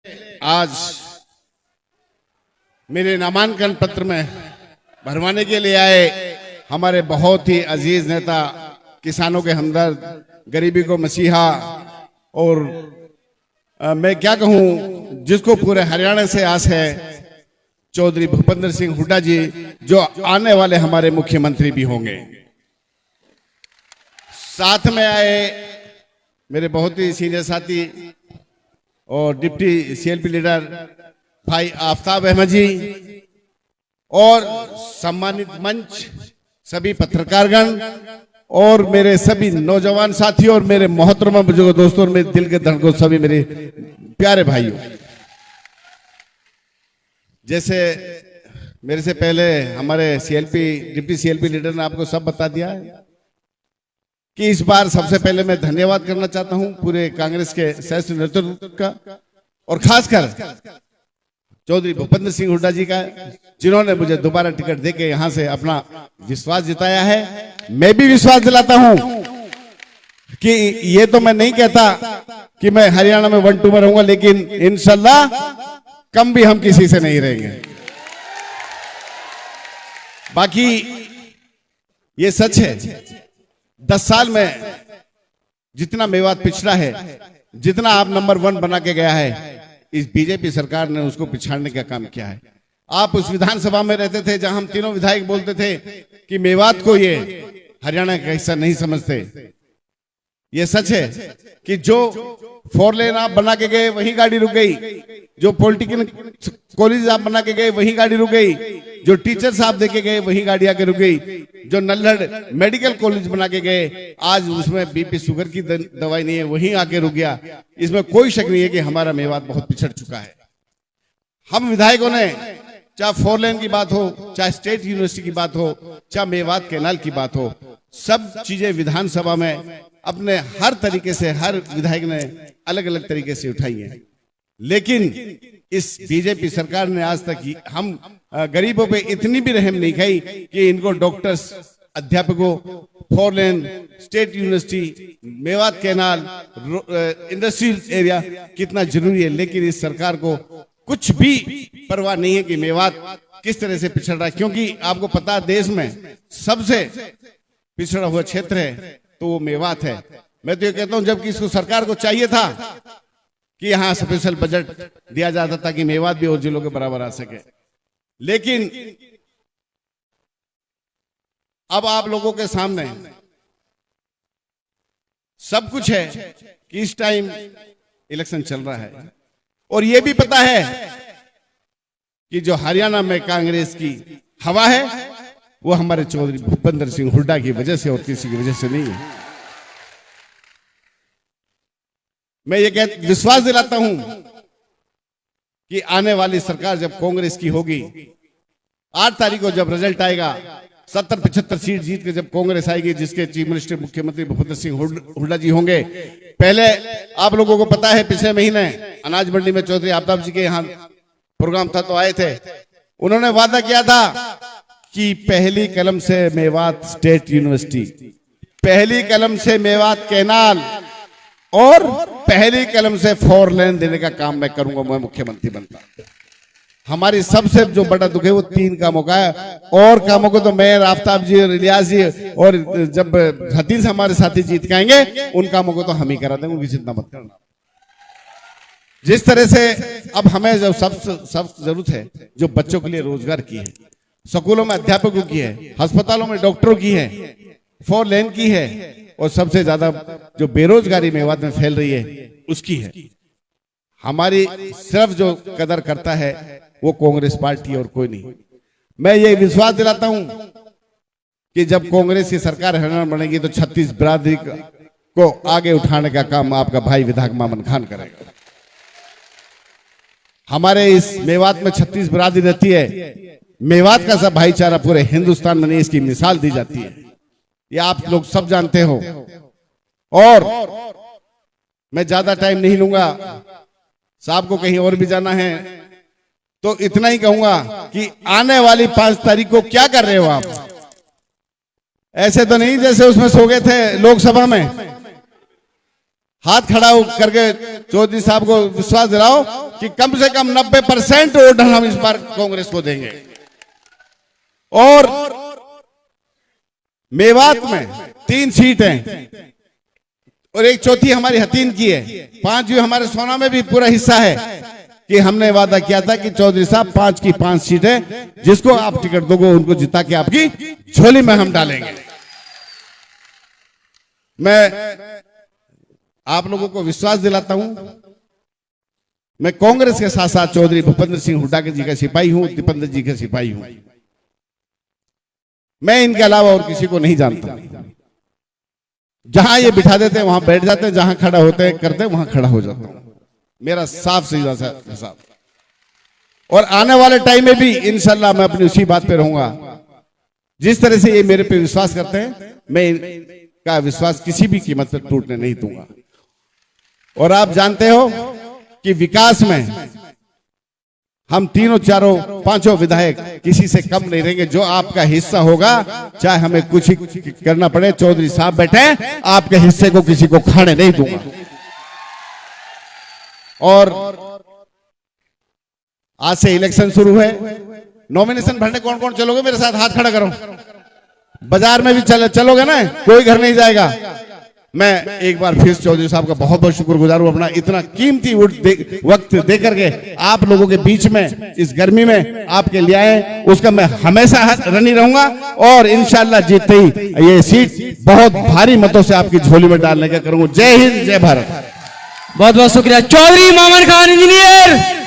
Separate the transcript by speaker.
Speaker 1: आज मेरे नामांकन पत्र में भरवाने के लिए आए हमारे बहुत ही अजीज नेता, किसानों के हमदर्द, गरीबी को मसीहा और मैं क्या कहूं, जिसको पूरे हरियाणा से आस है, चौधरी भूपेंद्र सिंह हुड्डा जी, जो आने वाले हमारे मुख्यमंत्री भी होंगे। साथ में आए मेरे बहुत ही सीनियर साथी और डिप्टी सीएलपी लीडर भाई आफ्ताब अहमद जी और सम्मानित मंच, सभी पत्रकारगण और मेरे सभी नौजवान साथी और मेरे मोहतरमा बुजुर्ग दोस्तों और मेरे दिल के धड़कन, सभी मेरे प्यारे भाइयों। जैसे मेरे से पहले हमारे डिप्टी सीएलपी लीडर ने आपको सब बता दिया है कि इस बार सबसे पहले मैं धन्यवाद करना चाहता हूं पूरे कांग्रेस के श्रेष्ठ नेतृत्व का और खासकर चौधरी भूपेंद्र सिंह हुड्डा जी का, जिन्होंने मुझे दोबारा टिकट देके यहां से अपना विश्वास जिताया है। मैं भी विश्वास दिलाता हूं कि ये तो मैं नहीं कहता कि मैं हरियाणा में 1-2 में रहूंगा, लेकिन इंशाल्लाह कम भी हम किसी से नहीं रहेंगे। बाकी ये सच है, 10 साल में जितना मेवात पिछड़ा है, जितना आप नंबर 1 बना के गया है, इस बीजेपी सरकार ने उसको पिछाड़ने का काम किया है। आप उस विधानसभा में रहते थे जहां हम तीनों विधायक बोलते थे कि मेवात को ये हरियाणा का हिस्सा नहीं समझते। ये सच है कि जो 4 लेन आप बना के गए वहीं गाड़ी रुक गई, जो पॉलिटिकल कॉलेज आप बना के गए वहीं गाड़ी रुक गई, जो टीचर्स आप देके गए वहीं गाड़ी आके रुक गई, जो नल्हड़ मेडिकल कॉलेज बना के गए आज उसमें बीपी शुगर की दवाई नहीं है, वहीं आके रुक गया। इसमें कोई शक नहीं है कि हमारा मेवात बहुत पिछड़ चुका है। हम विधायकों ने, चाहे 4 लेन की बात हो, चाहे स्टेट यूनिवर्सिटी की बात हो, चाहे मेवात कैनाल की बात हो, सब चीजें विधानसभा में अपने हर तरीके से हर विधायक ने अलग अलग तरीके से उठाई है। लेकिन इस बीजेपी सरकार ने आज तक हम गरीबों पे इतनी भी रहम नहीं खाई कि इनको डॉक्टर्स, अध्यापकों, 4 lane, state university, Mewat canal, industrial area कितना जरूरी है, लेकिन इस सरकार को कुछ भी परवाह नहीं है कि मेवात किस तरह से पिछड़ रहा है। क्योंकि आपको पता है देश में सबसे पिछड़ा हुआ क्षेत्र है तो वो मेवात है। मैं तो ये कहता हूं, जबकि इसको सरकार को चाहिए था कि यहां स्पेशल बजट दिया जाता ताकि मेवात भी और जिलों के बराबर आ सके, लेकिन अब आप लोगों के सामने सब कुछ है कि इस टाइम इलेक्शन चल रहा है और यह भी पता है कि जो हरियाणा में कांग्रेस की हवा है वो हमारे चौधरी भूपेंद्र सिंह हुड्डा की वजह से और किसी की वजह से नहीं है। मैं ये विश्वास दिलाता हूं कि आने वाली सरकार जब कांग्रेस की होगी, 8 तारीख को जब रिजल्ट आएगा, 70-75 सीट जीत के जब कांग्रेस आएगी, जिसके चीफ मिनिस्टर मुख्यमंत्री भूपेंद्र सिंह हुड्डा जी होंगे। पहले आप लोगों को पता है पिछले महीने अनाज मंडी में चौधरी आफ्ताब जी के यहाँ प्रोग्राम था तो आए थे। उन्होंने वादा किया था कि पहली कलम से मेवात स्टेट यूनिवर्सिटी, पहली कलम से मेवात कैनाल और पहली कलम से 4 लेन देने का काम मैं करूंगा, मैं मुख्यमंत्री बनता। हमारी सबसे जो बड़ा दुख है वो 3 कामों का है, और कामों को तो मैं, आफ्ताब जी और इलियास जी और जब हतीन से हमारे साथी जीत के आएंगे उन कामों को तो हम ही करा देंगे, उनकी चिंता मत करना। जिस तरह से अब हमें जो सब जरूरत है, जो बच्चों के लिए रोजगार की है, स्कूलों में अध्यापकों की है, अस्पतालों में डॉक्टरों की है, 4 लेन की है, और सबसे ज्यादा जो बेरोजगारी मेवात में फैल रही है उसकी है। हमारी सिर्फ जो कदर करता है वो कांग्रेस पार्टी और कोई नहीं। मैं ये विश्वास दिलाता हूं कि जब कांग्रेस की सरकार हरियाणा बनेगी तो 36 बिरादरी को आगे उठाने का काम आपका भाई विधायक मामन खान करेगा। हमारे इस मेवात में 36 बिरादरी रहती है। मेवात का सब भाईचारा पूरे हिंदुस्तान में नहीं, इसकी मिसाल दी जाती है, ये आप लोग सब जानते हो। और मैं ज्यादा टाइम नहीं लूंगा, साहब को कहीं और भी जाना है, तो इतना ही कहूंगा कि आने वाली 5 तारीख को क्या कर रहे हो आप? ऐसे तो नहीं जैसे उसमें सो गए थे लोकसभा में। हाथ खड़ा करके चौधरी साहब को विश्वास दिलाओ कि कम से कम 90% वोट हम इस बार कांग्रेस को देंगे। और मेवात में 3 सीट हैं और 1/4 हमारी हतीन की है। 5 जो हमारे सोना में भी पूरा हिस्सा है कि हमने वादा किया था कि चौधरी साहब 5 की 5 सीट है, जिसको आप टिकट दोगे उनको जिता के आपकी झोली में हम डालेंगे। मैं आप लोगों को विश्वास दिलाता हूं, मैं कांग्रेस के साथ साथ चौधरी भूपेंद्र सिंह हुड्डा जी का सिपाही हूं, दीपेंद्र जी का सिपाही हूं। मैं इनके अलावा और किसी को नहीं जानता। जहां ये बिठा देते हैं वहां बैठ जाते हैं, जहां खड़ा होते हैं करते हैं वहां खड़ा हो जाता हूं। मेरा साफ सीधा सा हिसाब। और आने वाले टाइम में भी इंशाल्लाह मैं अपनी उसी बात पे रहूंगा। जिस तरह से ये मेरे पे विश्वास करते हैं, मैं इनका विश्वास किसी भी कीमत पर टूटने नहीं दूंगा। और आप जानते हो कि विकास में हम तीनों चारों पांचों विधायक किसी से कम नहीं रहेंगे। जो आपका हिस्सा होगा, चाहे हमें कुछ ही करना पड़े, चौधरी साहब बैठे, आपके हिस्से को किसी को खाने नहीं दूंगा। और आज से इलेक्शन शुरू है। नॉमिनेशन भरने कौन कौन चलोगे मेरे साथ? हाथ खड़ा करो। बाजार में भी चलोगे ना? कोई घर नहीं जाएगा। मैं एक बार फिर चौधरी साहब का बहुत बहुत शुक्रगुजार हूं, अपना इतना कीमती वक्त दे करके आप लोगों के बीच में इस गर्मी में आपके लिए आए, उसका मैं हमेशा रनी रहूंगा। और इंशाल्लाह जीतते ही ये सीट बहुत भारी मतों से आपकी झोली में डालने का करूंगा। जय हिंद, जय भारत।
Speaker 2: बहुत बहुत शुक्रिया चौधरी मोहम्मद खान इंजीनियर।